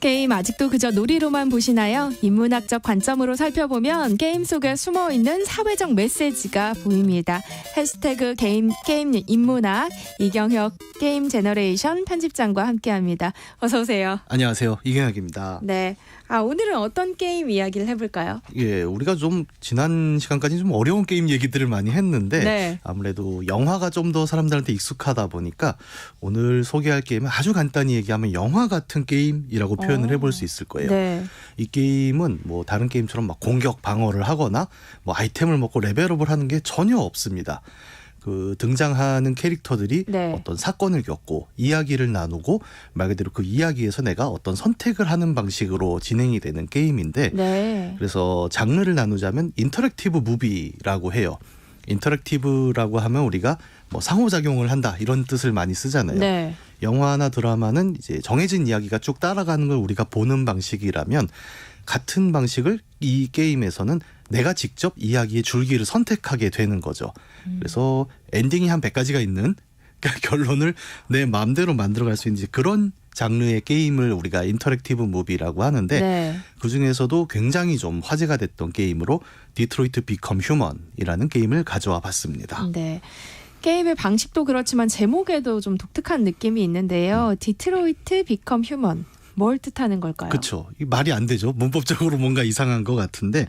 게임 아직도 그저 놀이로만 보시나요? 인문학적 관점으로 살펴보면 게임 속에 숨어있는 사회적 메시지가 보입니다. 해시태그 게임 인문학 이경혁 게임 제너레이션 편집장과 함께합니다. 어서 오세요. 안녕하세요. 이경혁입니다. 네. 오늘은 어떤 게임 이야기를 해볼까요? 예, 우리가 좀 지난 시간까지 좀 어려운 게임 얘기들을 많이 했는데 네. 아무래도 영화가 좀 더 사람들한테 익숙하다 보니까 오늘 소개할 게임은 아주 간단히 얘기하면 영화 같은 게임이라고 표현을 해볼 수 있을 거예요. 네. 이 게임은 뭐 다른 게임처럼 막 공격 방어를 하거나 뭐 아이템을 먹고 레벨업을 하는 게 전혀 없습니다. 그 등장하는 캐릭터들이 네. 어떤 사건을 겪고 이야기를 나누고 말 그대로 그 이야기에서 내가 어떤 선택을 하는 방식으로 진행이 되는 게임인데 네. 그래서 장르를 나누자면 인터랙티브 무비라고 해요. 인터랙티브라고 하면 우리가 뭐 상호작용을 한다 이런 뜻을 많이 쓰잖아요. 네. 영화나 드라마는 이제 정해진 이야기가 쭉 따라가는 걸 우리가 보는 방식이라면 같은 방식을 이 게임에서는 내가 직접 이야기의 줄기를 선택하게 되는 거죠. 그래서 엔딩이 한 100가지가 있는 결론을 내 마음대로 만들어갈 수 있는 그런 장르의 게임을 우리가 인터랙티브 무비라고 하는데 네. 그중에서도 굉장히 좀 화제가 됐던 게임으로 디트로이트 비컴 휴먼이라는 게임을 가져와 봤습니다. 네. 게임의 방식도 그렇지만 제목에도 좀 독특한 느낌이 있는데요. 디트로이트 비컴 휴먼. 뭘 뜻하는 걸까요? 그렇죠. 말이 안 되죠. 문법적으로 뭔가 이상한 것 같은데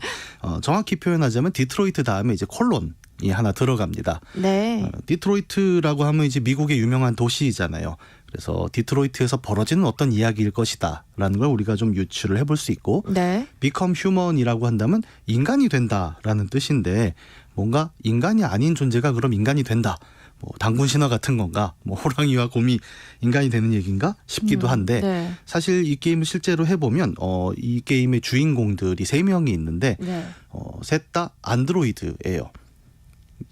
정확히 표현하자면 디트로이트 다음에 이제 콜론이 하나 들어갑니다. 네. 디트로이트라고 하면 이제 미국의 유명한 도시잖아요. 그래서 디트로이트에서 벌어지는 어떤 이야기일 것이다라는 걸 우리가 좀 유추를 해볼 수 있고 네. become human이라고 한다면 인간이 된다라는 뜻인데 뭔가 인간이 아닌 존재가 그럼 인간이 된다. 뭐 당군 신화 같은 건가? 뭐 호랑이와 곰이 인간이 되는 얘기인가 싶기도 한데 네. 사실 이 게임을 실제로 해보면 이 게임의 주인공들이 3명이 있는데 네. 셋 다 안드로이드예요.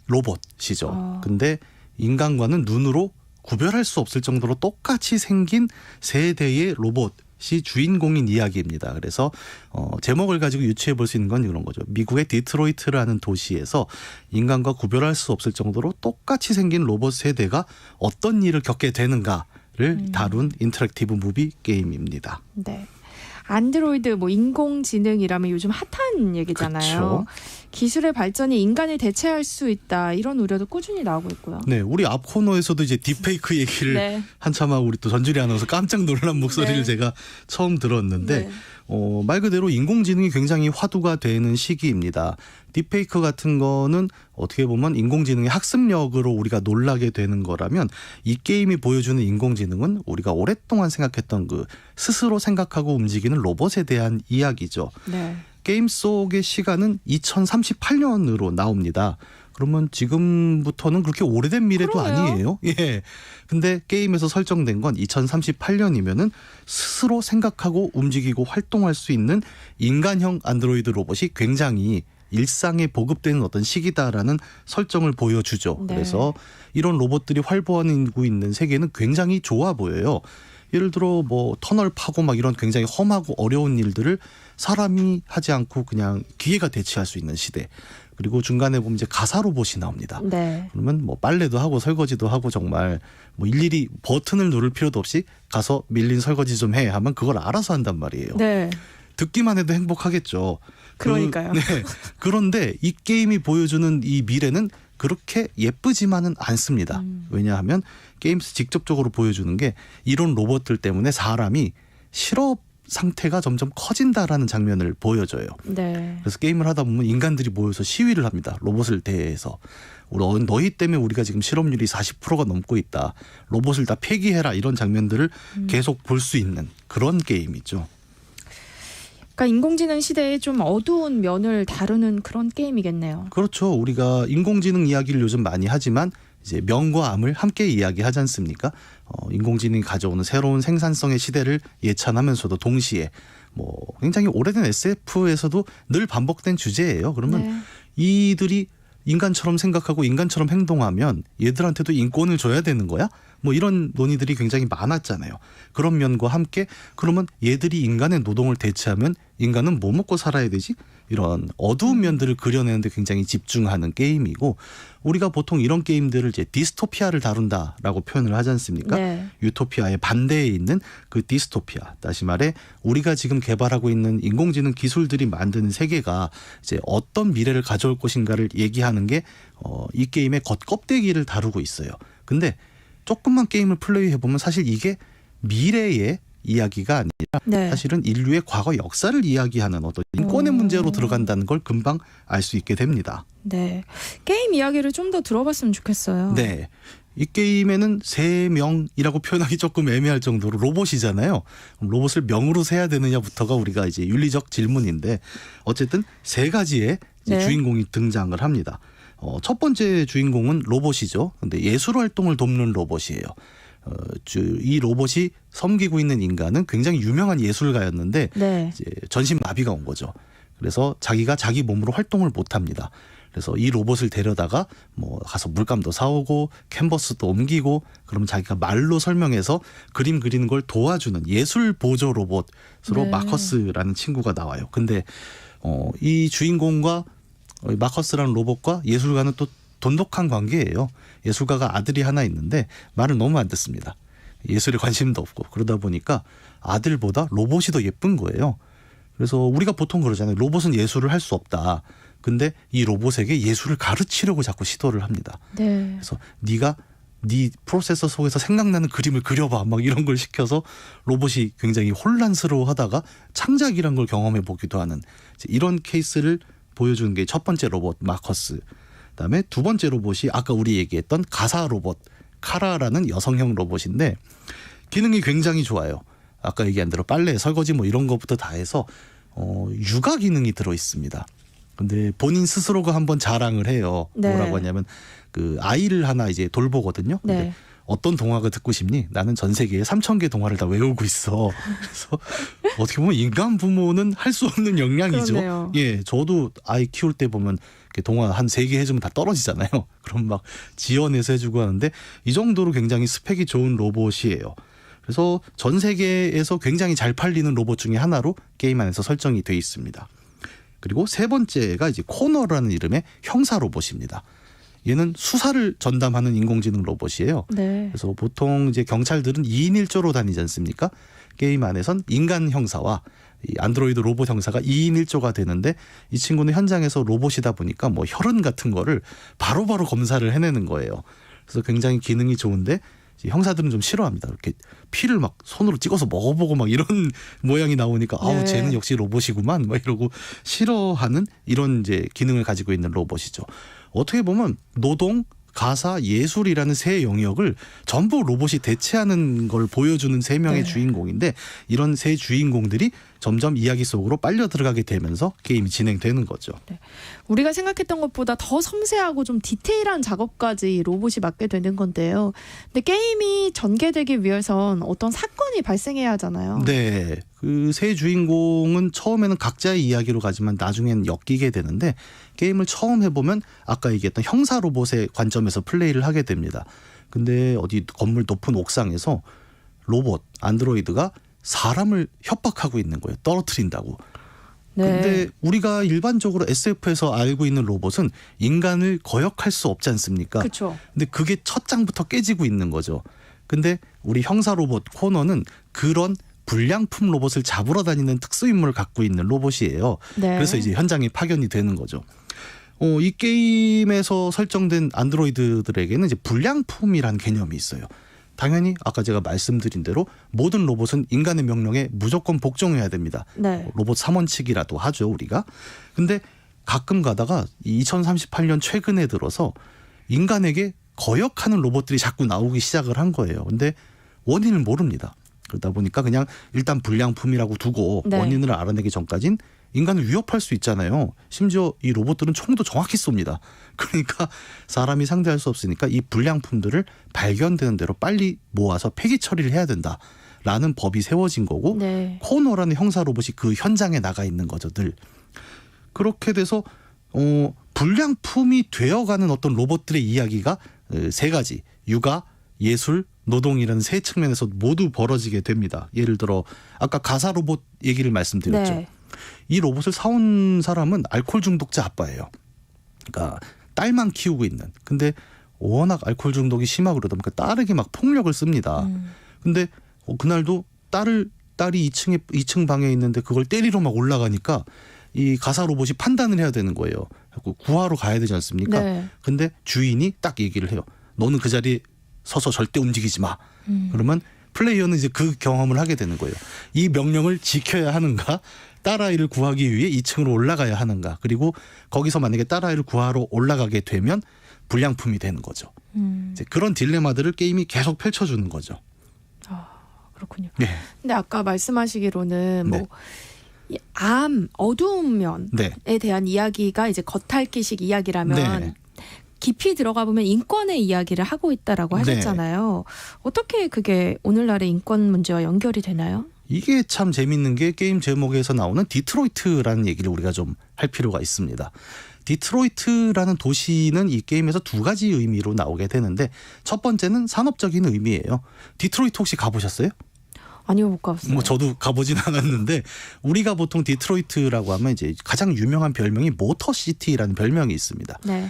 로봇이죠. 근데 인간과는 눈으로 구별할 수 없을 정도로 똑같이 생긴 3대의 로봇이 주인공인 이야기입니다. 그래서 제목을 가지고 유추해 볼 수 있는 건 이런 거죠. 미국의 디트로이트라는 도시에서 인간과 구별할 수 없을 정도로 똑같이 생긴 로봇 3대가 어떤 일을 겪게 되는가를 다룬 인터랙티브 무비 게임입니다. 네. 안드로이드 뭐 인공지능이라면 요즘 핫한 얘기잖아요. 그쵸. 기술의 발전이 인간을 대체할 수 있다 이런 우려도 꾸준히 나오고 있고요. 네, 우리 앞 코너에서도 이제 딥페이크 얘기를 네. 한참 하고 우리 또 전주리 아나운서 깜짝 놀란 목소리를 네. 제가 처음 들었는데 네. 말 그대로 인공지능이 굉장히 화두가 되는 시기입니다. 딥페이크 같은 거는 어떻게 보면 인공지능의 학습력으로 우리가 놀라게 되는 거라면 이 게임이 보여주는 인공지능은 우리가 오랫동안 생각했던 그 스스로 생각하고 움직이는 로봇에 대한 이야기죠. 네. 게임 속의 시간은 2038년으로 나옵니다. 그러면 지금부터는 그렇게 오래된 미래도 그러네요. 아니에요. 예. 근데 게임에서 설정된 건 2038년이면은 스스로 생각하고 움직이고 활동할 수 있는 인간형 안드로이드 로봇이 굉장히 일상에 보급되는 어떤 시기다라는 설정을 보여주죠. 네. 그래서 이런 로봇들이 활보하고 있는 세계는 굉장히 좋아 보여요. 예를 들어 뭐 터널 파고 막 이런 굉장히 험하고 어려운 일들을 사람이 하지 않고 그냥 기계가 대체할 수 있는 시대. 그리고 중간에 보면 이제 가사 로봇이 나옵니다. 네. 그러면 뭐 빨래도 하고 설거지도 하고 정말 뭐 일일이 버튼을 누를 필요도 없이 가서 밀린 설거지 좀 해 하면 그걸 알아서 한단 말이에요. 네. 듣기만 해도 행복하겠죠. 그러니까요. 네. 그런데 이 게임이 보여주는 이 미래는 그렇게 예쁘지만은 않습니다. 왜냐하면 게임에서 직접적으로 보여주는 게 이런 로봇들 때문에 사람이 실업 상태가 점점 커진다라는 장면을 보여줘요. 네. 그래서 게임을 하다 보면 인간들이 모여서 시위를 합니다. 로봇을 대해서. 너희 때문에 우리가 지금 실업률이 40%가 넘고 있다. 로봇을 다 폐기해라. 이런 장면들을 계속 볼 수 있는 그런 게임이죠. 그러니까 인공지능 시대에 좀 어두운 면을 다루는 그런 게임이겠네요. 그렇죠. 우리가 인공지능 이야기를 요즘 많이 하지만 이제 명과 암을 함께 이야기하지 않습니까? 인공지능이 가져오는 새로운 생산성의 시대를 예찬하면서도 동시에 뭐 굉장히 오래된 SF에서도 늘 반복된 주제예요. 그러면 네. 이들이 인간처럼 생각하고 인간처럼 행동하면 얘들한테도 인권을 줘야 되는 거야? 뭐 이런 논의들이 굉장히 많았잖아요. 그런 면과 함께 그러면 얘들이 인간의 노동을 대체하면 인간은 뭐 먹고 살아야 되지? 이런 어두운 면들을 그려내는데 굉장히 집중하는 게임이고 우리가 보통 이런 게임들을 이제 디스토피아를 다룬다라고 표현을 하지 않습니까? 네. 유토피아의 반대에 있는 그 디스토피아. 다시 말해 우리가 지금 개발하고 있는 인공지능 기술들이 만드는 세계가 이제 어떤 미래를 가져올 것인가를 얘기하는 게 이 게임의 겉껍데기를 다루고 있어요. 근데 조금만 게임을 플레이해 보면 사실 이게 미래의 이야기가 아니라 네. 사실은 인류의 과거 역사를 이야기하는 어떤 인권의 문제로 들어간다는 걸 금방 알 수 있게 됩니다. 네. 게임 이야기를 좀 더 들어봤으면 좋겠어요. 네. 이 게임에는 세 명이라고 표현하기 조금 애매할 정도로 로봇이잖아요. 로봇을 명으로 세야 되느냐부터가 우리가 이제 윤리적 질문인데 어쨌든 세 가지의 이제 네. 주인공이 등장을 합니다. 첫 번째 주인공은 로봇이죠. 근데 예술 활동을 돕는 로봇이에요. 이 로봇이 섬기고 있는 인간은 굉장히 유명한 예술가였는데 네. 이제 전신 마비가 온 거죠. 그래서 자기가 자기 몸으로 활동을 못 합니다. 그래서 이 로봇을 데려다가 뭐 가서 물감도 사오고 캔버스도 옮기고 그러면 자기가 말로 설명해서 그림 그리는 걸 도와주는 예술 보조 로봇으로 네. 마커스라는 친구가 나와요. 근데 이 주인공과 마커스라는 로봇과 예술가는 또 돈독한 관계예요. 예술가가 아들이 하나 있는데 말을 너무 안 듣습니다. 예술에 관심도 없고 그러다 보니까 아들보다 로봇이 더 예쁜 거예요. 그래서 우리가 보통 그러잖아요. 로봇은 예술을 할 수 없다. 근데 이 로봇에게 예술을 가르치려고 자꾸 시도를 합니다. 네. 그래서 네가 네 프로세서 속에서 생각나는 그림을 그려봐 막 이런 걸 시켜서 로봇이 굉장히 혼란스러워하다가 창작이란 걸 경험해 보기도 하는 이런 케이스를 보여주는 게 첫 번째 로봇 마커스. 그다음에 두 번째 로봇이 아까 우리 얘기했던 가사 로봇 카라라는 여성형 로봇인데 기능이 굉장히 좋아요. 아까 얘기한 대로 빨래, 설거지 뭐 이런 것부터 다 해서 육아 기능이 들어 있습니다. 근데 본인 스스로가 한번 자랑을 해요. 네. 뭐라고 하냐면 그 아이를 하나 이제 돌보거든요. 근데 네. 어떤 동화가 듣고 싶니? 나는 전 세계에 3,000개 동화를 다 외우고 있어. 그래서 어떻게 보면 인간 부모는 할 수 없는 역량이죠. 그러네요. 예, 저도 아이 키울 때 보면 이렇게 동화 한 3개 해주면 다 떨어지잖아요. 그럼 막 지어내서 해주고 하는데 이 정도로 굉장히 스펙이 좋은 로봇이에요. 그래서 전 세계에서 굉장히 잘 팔리는 로봇 중에 하나로 게임 안에서 설정이 돼 있습니다. 그리고 세 번째가 이제 코너라는 이름의 형사 로봇입니다. 얘는 수사를 전담하는 인공지능 로봇이에요. 네. 그래서 보통 이제 경찰들은 2인 1조로 다니지 않습니까? 게임 안에선 인간 형사와 이 안드로이드 로봇 형사가 2인 1조가 되는데 이 친구는 현장에서 로봇이다 보니까 뭐 혈흔 같은 거를 바로바로 검사를 해내는 거예요. 그래서 굉장히 기능이 좋은데 형사들은 좀 싫어합니다. 이렇게 피를 막 손으로 찍어서 먹어보고 막 이런 모양이 나오니까 아우 네. 쟤는 역시 로봇이구만 막 이러고 싫어하는 이런 이제 기능을 가지고 있는 로봇이죠. 어떻게 보면 노동, 가사, 예술이라는 세 영역을 전부 로봇이 대체하는 걸 보여주는 세 명의 네. 주인공인데 이런 세 주인공들이 점점 이야기 속으로 빨려 들어가게 되면서 게임이 진행되는 거죠. 우리가 생각했던 것보다 더 섬세하고 좀 디테일한 작업까지 이 로봇이 맡게 되는 건데요. 근데 게임이 전개되기 위해선 어떤 사건이 발생해야 하잖아요. 네. 그 세 주인공은 처음에는 각자의 이야기로 가지만 나중엔 엮이게 되는데 게임을 처음 해보면 아까 얘기했던 형사 로봇의 관점에서 플레이를 하게 됩니다. 근데 어디 건물 높은 옥상에서 로봇, 안드로이드가 사람을 협박하고 있는 거예요. 떨어뜨린다고. 네. 근데 우리가 일반적으로 SF에서 알고 있는 로봇은 인간을 거역할 수 없지 않습니까? 그렇죠. 근데 그게 첫 장부터 깨지고 있는 거죠. 근데 우리 형사 로봇 코너는 그런 불량품 로봇을 잡으러 다니는 특수임무를 갖고 있는 로봇이에요. 네. 그래서 이제 현장에 파견이 되는 거죠. 이 게임에서 설정된 안드로이드들에게는 이제 불량품이라는 개념이 있어요. 당연히 아까 제가 말씀드린 대로 모든 로봇은 인간의 명령에 무조건 복종해야 됩니다. 네. 로봇 3원칙이라도 하죠, 우리가. 근데 가끔 가다가 2038년 최근에 들어서 인간에게 거역하는 로봇들이 자꾸 나오기 시작을 한 거예요. 근데 원인을 모릅니다. 그러다 보니까 그냥 일단 불량품이라고 두고 네. 원인을 알아내기 전까진 인간을 위협할 수 있잖아요. 심지어 이 로봇들은 총도 정확히 쏩니다. 그러니까 사람이 상대할 수 없으니까 이 불량품들을 발견되는 대로 빨리 모아서 폐기 처리를 해야 된다라는 법이 세워진 거고 네. 코너라는 형사 로봇이 그 현장에 나가 있는 거죠, 늘. 그렇게 돼서 불량품이 되어가는 어떤 로봇들의 이야기가 세 가지, 육아, 예술, 노동이라는 세 측면에서 모두 벌어지게 됩니다. 예를 들어 아까 가사 로봇 얘기를 말씀드렸죠. 네. 이 로봇을 사온 사람은 알코올 중독자 아빠예요. 그러니까 딸만 키우고 있는. 근데 워낙 알코올 중독이 심하고 그러다 보니까 딸에게 막 폭력을 씁니다. 근데 그날도 딸이 2층 방에 있는데 그걸 때리러 막 올라가니까 이 가사 로봇이 판단을 해야 되는 거예요. 구하러 가야 되지 않습니까? 네. 근데 주인이 딱 얘기를 해요. 너는 그 자리에 서서 절대 움직이지 마. 그러면 플레이어는 이제 그 경험을 하게 되는 거예요. 이 명령을 지켜야 하는가? 딸아이를 구하기 위해 2층으로 올라가야 하는가? 그리고 거기서 만약에 딸아이를 구하러 올라가게 되면 불량품이 되는 거죠. 이제 그런 딜레마들을 게임이 계속 펼쳐주는 거죠. 그렇군요. 네. 근데 아까 말씀하시기로는 네. 뭐 어두운 면에 네. 대한 이야기가 이제 겉핥기식 이야기라면 네. 깊이 들어가 보면 인권의 이야기를 하고 있다라고 하셨잖아요. 어떻게 그게 오늘날의 인권 문제와 연결이 되나요? 이게 참 재밌는 게 게임 제목에서 나오는 디트로이트라는 얘기를 우리가 좀 할 필요가 있습니다. 디트로이트라는 도시는 이 게임에서 두 가지 의미로 나오게 되는데 첫 번째는 산업적인 의미예요. 디트로이트 혹시 가보셨어요? 아니요, 못 가봤어요. 뭐 저도 가보진 않았는데 우리가 보통 디트로이트라고 하면 이제 가장 유명한 별명이 모터시티라는 별명이 있습니다. 네.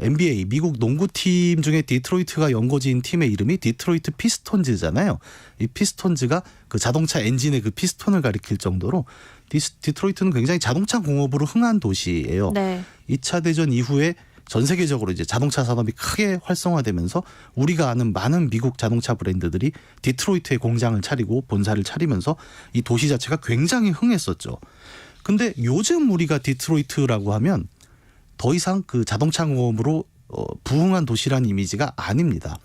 NBA 미국 농구팀 중에 디트로이트가 연고지인 팀의 이름이 디트로이트 피스톤즈잖아요. 이 피스톤즈가 그 자동차 엔진의 그 피스톤을 가리킬 정도로 디트로이트는 굉장히 자동차 공업으로 흥한 도시예요. 네. 2차 대전 이후에 전 세계적으로 이제 자동차 산업이 크게 활성화되면서 우리가 아는 많은 미국 자동차 브랜드들이 디트로이트에 공장을 차리고 본사를 차리면서 이 도시 자체가 굉장히 흥했었죠. 근데 요즘 우리가 디트로이트라고 하면 더 이상 그 자동차 공업으로 부흥한 도시라는 이미지가 아닙니다.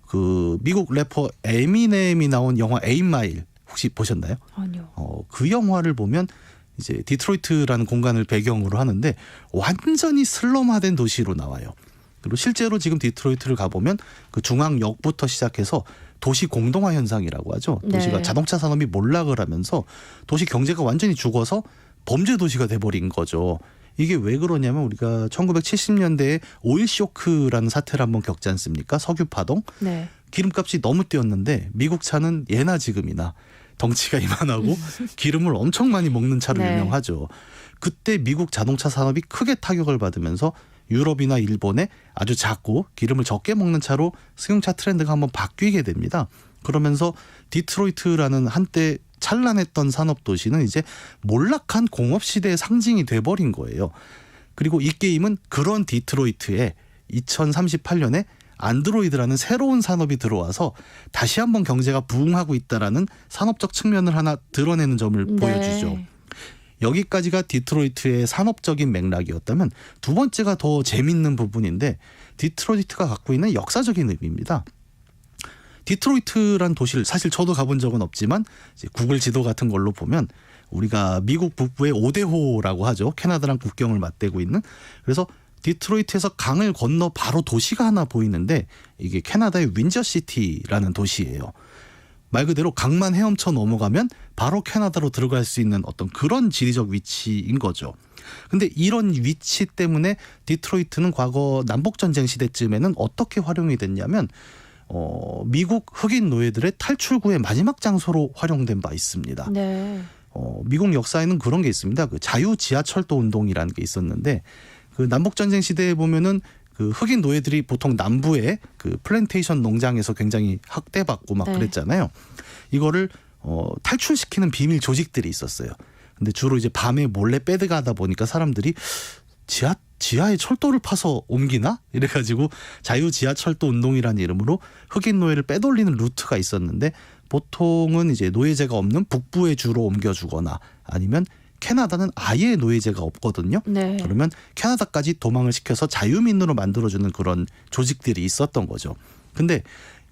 그 미국 래퍼 에미넴이 나온 영화 8마일 혹시 보셨나요? 아니요. 그 영화를 보면 이제 디트로이트라는 공간을 배경으로 하는데 완전히 슬럼화된 도시로 나와요. 그리고 실제로 지금 디트로이트를 가보면 그 중앙역부터 시작해서 도시 공동화 현상이라고 하죠. 도시가 네. 자동차 자동차 산업이 몰락을 하면서 도시 경제가 완전히 죽어서 범죄 도시가 돼버린 거죠. 이게 왜 그러냐면 우리가 1970년대에 오일 쇼크라는 사태를 한번 겪지 않습니까? 석유 파동. 네. 기름값이 너무 뛰었는데 미국 차는 예나 지금이나 덩치가 이만하고 기름을 엄청 많이 먹는 차로 네. 유명하죠. 그때 미국 자동차 산업이 크게 타격을 받으면서 유럽이나 일본에 아주 작고 기름을 적게 먹는 차로 승용차 트렌드가 한번 바뀌게 됩니다. 그러면서 디트로이트라는 한때 찬란했던 산업도시는 이제 몰락한 공업시대의 상징이 돼버린 거예요. 그리고 이 게임은 그런 디트로이트에 2038년에 안드로이드라는 새로운 산업이 들어와서 다시 한번 경제가 부흥하고 있다라는 산업적 측면을 하나 드러내는 점을 보여주죠. 여기까지가 디트로이트의 산업적인 맥락이었다면 두 번째가 더 재밌는 부분인데 디트로이트가 갖고 있는 역사적인 의미입니다. 디트로이트란 도시를 사실 저도 가본 적은 없지만 이제 구글 지도 같은 걸로 보면 우리가 미국 북부의 오데호라고 하죠. 캐나다랑 국경을 맞대고 있는. 그래서 디트로이트에서 강을 건너 바로 도시가 하나 보이는데 이게 캐나다의 윈저시티라는 도시예요. 말 그대로 강만 헤엄쳐 넘어가면 바로 캐나다로 들어갈 수 있는 어떤 그런 지리적 위치인 거죠. 근데 이런 위치 때문에 디트로이트는 과거 남북전쟁 시대쯤에는 어떻게 활용이 됐냐면 미국 흑인 노예들의 탈출구의 마지막 장소로 활용된 바 있습니다. 네. 미국 역사에는 그런 게 있습니다. 그 자유 지하철도 운동이라는 게 있었는데 그 남북전쟁 시대에 보면은 그 흑인 노예들이 보통 남부의 그 플랜테이션 농장에서 굉장히 학대받고 막 네. 그랬잖아요. 이거를 탈출시키는 비밀 조직들이 있었어요. 근데 주로 이제 밤에 몰래 빼드가다 보니까 사람들이 지하에 철도를 파서 옮기나? 이래가지고 자유 지하철도 운동이라는 이름으로 흑인 노예를 빼돌리는 루트가 있었는데 보통은 이제 노예제가 없는 북부에 주로 옮겨주거나 아니면 캐나다는 아예 노예제가 없거든요. 네. 그러면 캐나다까지 도망을 시켜서 자유민으로 만들어주는 그런 조직들이 있었던 거죠. 근데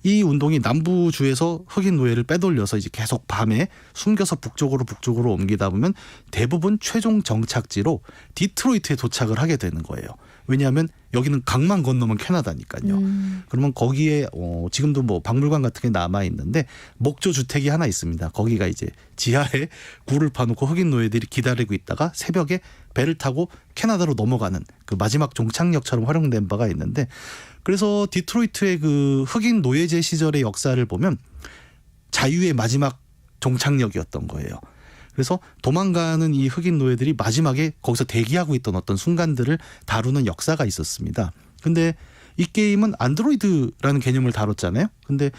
이 운동이 남부주에서 흑인 노예를 빼돌려서 이제 계속 밤에 숨겨서 북쪽으로 옮기다 보면 대부분 최종 정착지로 디트로이트에 도착을 하게 되는 거예요. 왜냐하면 여기는 강만 건너면 캐나다니까요. 그러면 거기에 지금도 뭐 박물관 같은 게 남아 있는데 목조 주택이 하나 있습니다. 거기가 이제 지하에 굴을 파놓고 흑인 노예들이 기다리고 있다가 새벽에 배를 타고 캐나다로 넘어가는 그 마지막 종착역처럼 활용된 바가 있는데 그래서 디트로이트의 그 흑인 노예제 시절의 역사를 보면 자유의 마지막 종착역이었던 거예요. 그래서 도망가는 이 흑인 노예들이 마지막에 거기서 대기하고 있던 어떤 순간들을 다루는 역사가 있었습니다. 근데 이 게임은 안드로이드라는 개념을 다뤘잖아요. 근데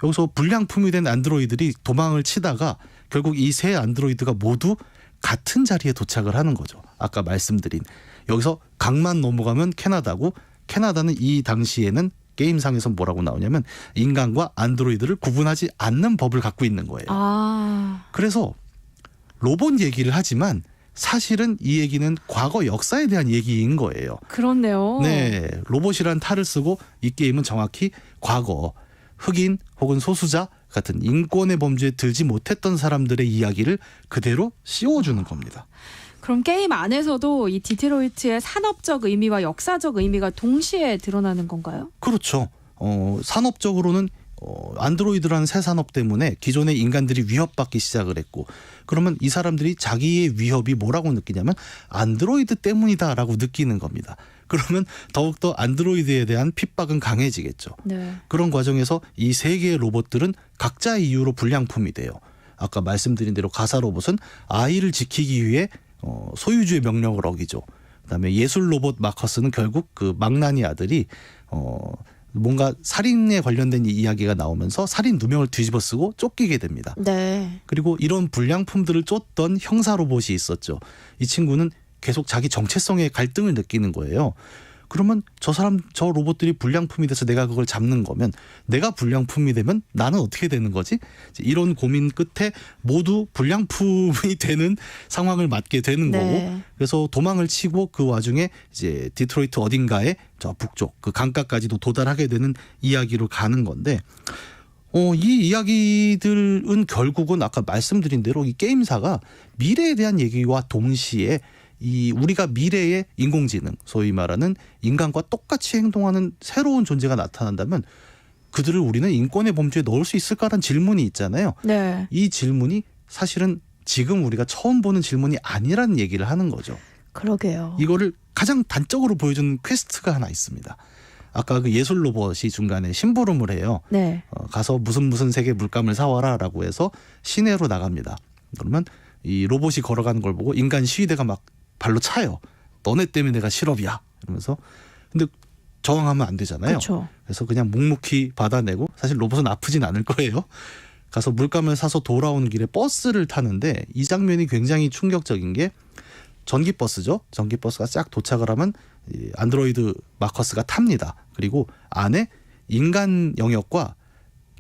여기서 불량품이 된 안드로이들이 도망을 치다가 결국 이 세 안드로이드가 모두 같은 자리에 도착을 하는 거죠. 아까 말씀드린 여기서 강만 넘어가면 캐나다고, 캐나다는 이 당시에는 게임상에서 뭐라고 나오냐면 인간과 안드로이드를 구분하지 않는 법을 갖고 있는 거예요. 그래서 로봇 얘기를 하지만 사실은 이 얘기는 과거 역사에 대한 얘기인 거예요. 그렇네요. 네, 로봇이란 탈을 쓰고 이 게임은 정확히 과거 흑인 혹은 소수자 같은 인권의 범죄에 들지 못했던 사람들의 이야기를 그대로 씌워주는 겁니다. 그럼 게임 안에서도 이 디트로이트의 산업적 의미와 역사적 의미가 동시에 드러나는 건가요? 그렇죠. 산업적으로는 안드로이드라는 새 산업 때문에 기존의 인간들이 위협받기 시작을 했고, 그러면 이 사람들이 자기의 위협이 뭐라고 느끼냐면 안드로이드 때문이다라고 느끼는 겁니다. 그러면 더욱더 안드로이드에 대한 핍박은 강해지겠죠. 네. 그런 과정에서 이 세 개의 로봇들은 각자의 이유로 불량품이 돼요. 아까 말씀드린 대로 가사 로봇은 아이를 지키기 위해 소유주의 명령을 어기죠. 그다음에 예술 로봇 마커스는 결국 그 망나니 아들이 뭔가 살인에 관련된 이야기가 나오면서 살인 누명을 뒤집어쓰고 쫓기게 됩니다. 네. 그리고 이런 불량품들을 쫓던 형사 로봇이 있었죠. 이 친구는 계속 자기 정체성에 갈등을 느끼는 거예요. 그러면 저 로봇들이 불량품이 돼서 내가 그걸 잡는 거면, 내가 불량품이 되면 나는 어떻게 되는 거지? 이런 고민 끝에 모두 불량품이 되는 상황을 맞게 되는 네. 거고, 그래서 도망을 치고 그 와중에 이제 디트로이트 어딘가에 저 북쪽 그 강가까지도 도달하게 되는 이야기로 가는 건데, 이 이야기들은 결국은 아까 말씀드린 대로 이 게임사가 미래에 대한 얘기와 동시에 이 우리가 미래의 인공지능, 소위 말하는 인간과 똑같이 행동하는 새로운 존재가 나타난다면 그들을 우리는 인권의 범주에 넣을 수 있을까라는 질문이 있잖아요. 네. 이 질문이 사실은 지금 우리가 처음 보는 질문이 아니라는 얘기를 하는 거죠. 그러게요. 이거를 가장 단적으로 보여주는 퀘스트가 하나 있습니다. 아까 그 예술 로봇이 중간에 심부름을 해요. 네. 가서 무슨 색의 물감을 사와라라고 해서 시내로 나갑니다. 그러면 이 로봇이 걸어가는 걸 보고 인간 시위대가 막 발로 차요. 너네 때문에 내가 실업이야. 이러면서. 근데 저항하면 안 되잖아요. 그렇죠. 그래서 그냥 묵묵히 받아내고, 사실 로봇은 아프진 않을 거예요. 가서 물감을 사서 돌아오는 길에 버스를 타는데 이 장면이 굉장히 충격적인 게, 전기버스죠. 전기버스가 쫙 도착을 하면 안드로이드 마커스가 탑니다. 그리고 안에 인간 영역과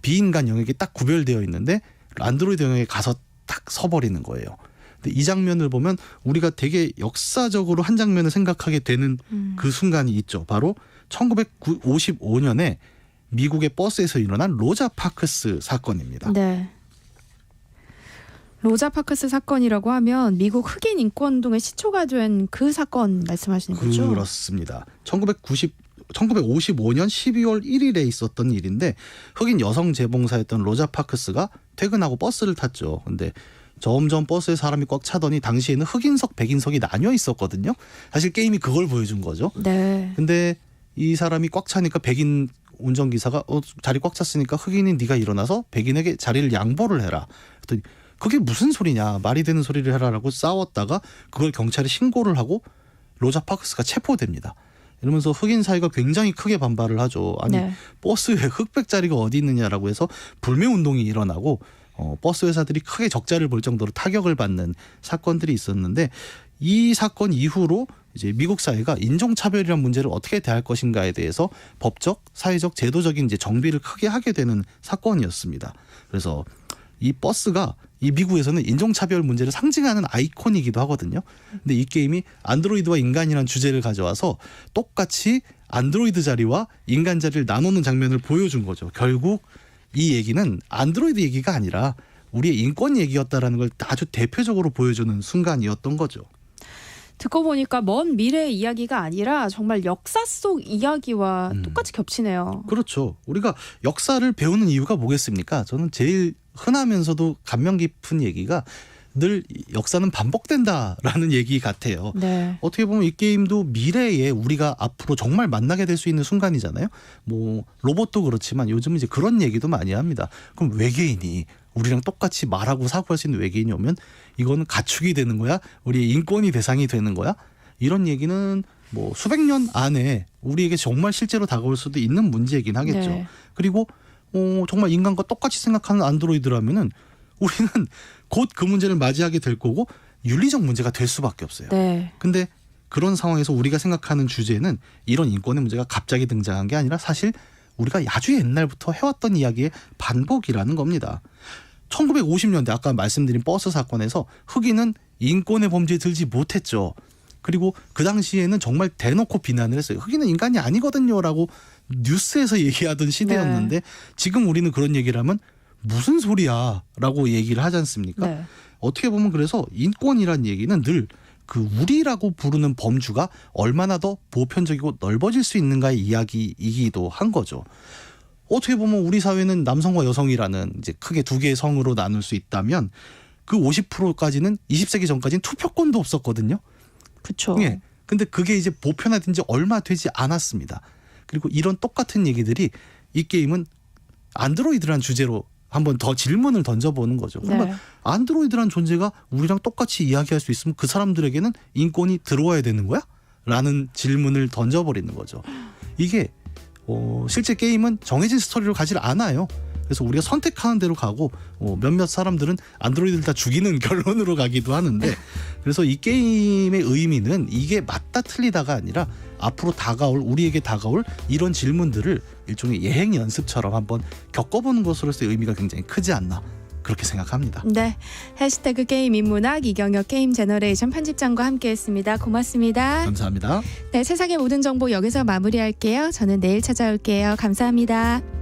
비인간 영역이 딱 구별되어 있는데 안드로이드 영역에 가서 딱 서버리는 거예요. 이 장면을 보면 우리가 되게 역사적으로 한 장면을 생각하게 되는 그 순간이 있죠. 바로 1955년에 미국의 버스에서 일어난 로자 파크스 사건입니다. 네. 로자 파크스 사건이라고 하면 미국 흑인 인권운동의 시초가 된 그 사건 말씀하시는 거죠? 그렇습니다. 1955년 12월 1일에 있었던 일인데, 흑인 여성 재봉사였던 로자 파크스가 퇴근하고 버스를 탔죠. 근데 점점 버스에 사람이 꽉 차더니 당시에는 흑인석, 백인석이 나뉘어 있었거든요. 사실 게임이 그걸 보여준 거죠. 네. 근데 이 사람이 꽉 차니까 백인 운전기사가 자리 꽉 찼으니까 흑인인 네가 일어나서 백인에게 자리를 양보를 해라. 그랬더니 그게 무슨 소리냐, 말이 되는 소리를 해라라고 싸웠다가 그걸 경찰에 신고를 하고 로자 파크스가 체포됩니다. 이러면서 흑인 사회가 굉장히 크게 반발을 하죠. 아니, 네. 버스에 흑백 자리가 어디 있느냐라고 해서 불매 운동이 일어나고 버스 회사들이 크게 적자를 볼 정도로 타격을 받는 사건들이 있었는데, 이 사건 이후로 이제 미국 사회가 인종차별이라는 문제를 어떻게 대할 것인가에 대해서 법적, 사회적, 제도적인 이제 정비를 크게 하게 되는 사건이었습니다. 그래서 이 버스가 이 미국에서는 인종차별 문제를 상징하는 아이콘이기도 하거든요. 근데 이 게임이 안드로이드와 인간이라는 주제를 가져와서 똑같이 안드로이드 자리와 인간 자리를 나누는 장면을 보여준 거죠. 결국 이 얘기는 안드로이드 얘기가 아니라 우리의 인권 얘기였다라는 걸 아주 대표적으로 보여주는 순간이었던 거죠. 듣고 보니까 먼 미래의 이야기가 아니라 정말 역사 속 이야기와 똑같이 겹치네요. 그렇죠. 우리가 역사를 배우는 이유가 뭐겠습니까? 저는 제일 흔하면서도 감명 깊은 얘기가 늘 역사는 반복된다라는 얘기 같아요. 네. 어떻게 보면 이 게임도 미래에 우리가 앞으로 정말 만나게 될 수 있는 순간이잖아요. 뭐 로봇도 그렇지만 요즘 이제 그런 얘기도 많이 합니다. 그럼 외계인이 우리랑 똑같이 말하고 사고할 수 있는 외계인이 오면 이거는 가축이 되는 거야? 우리의 인권이 대상이 되는 거야? 이런 얘기는 뭐 수백 년 안에 우리에게 정말 실제로 다가올 수도 있는 문제이긴 하겠죠. 네. 그리고 정말 인간과 똑같이 생각하는 안드로이드라면은 우리는 곧 그 문제를 맞이하게 될 거고 윤리적 문제가 될 수밖에 없어요. 네. 근데 그런 상황에서 우리가 생각하는 주제는 이런 인권의 문제가 갑자기 등장한 게 아니라 사실 우리가 아주 옛날부터 해왔던 이야기의 반복이라는 겁니다. 1950년대 아까 말씀드린 버스 사건에서 흑인은 인권의 범죄에 들지 못했죠. 그리고 그 당시에는 정말 대놓고 비난을 했어요. 흑인은 인간이 아니거든요 라고 뉴스에서 얘기하던 시대였는데 지금 우리는 그런 얘기를 하면 무슨 소리야 라고 얘기를 하지 않습니까? 네. 어떻게 보면 그래서 인권이란 얘기는 늘 그 우리라고 부르는 범주가 얼마나 더 보편적이고 넓어질 수 있는가의 이야기이기도 한 거죠. 어떻게 보면 우리 사회는 남성과 여성이라는 이제 크게 두 개의 성으로 나눌 수 있다면 그 50%까지는 20세기 전까지는 투표권도 없었거든요. 그렇죠. 예. 근데 그게 이제 보편화된 지 얼마 되지 않았습니다. 그리고 이런 똑같은 얘기들이 이 게임은 안드로이드란 주제로 한번 더 질문을 던져보는 거죠. 그러면 네. 안드로이드란 존재가 우리랑 똑같이 이야기할 수 있으면 그 사람들에게는 인권이 들어와야 되는 거야? 라는 질문을 던져버리는 거죠. 이게 실제 게임은 정해진 스토리를 가지 않아요. 그래서 우리가 선택하는 대로 가고 몇몇 사람들은 안드로이드를 다 죽이는 결론으로 가기도 하는데 그래서 이 게임의 의미는 이게 맞다 틀리다가 아니라 앞으로 우리에게 다가올 이런 질문들을 일종의 예행 연습처럼 한번 겪어보는 것으로서의 의미가 굉장히 크지 않나 그렇게 생각합니다. 네. 해시태그 게임 인문학 이경혁 게임 제너레이션 편집장과 함께했습니다. 고맙습니다. 감사합니다. 네, 세상의 모든 정보 여기서 마무리할게요. 저는 내일 찾아올게요. 감사합니다.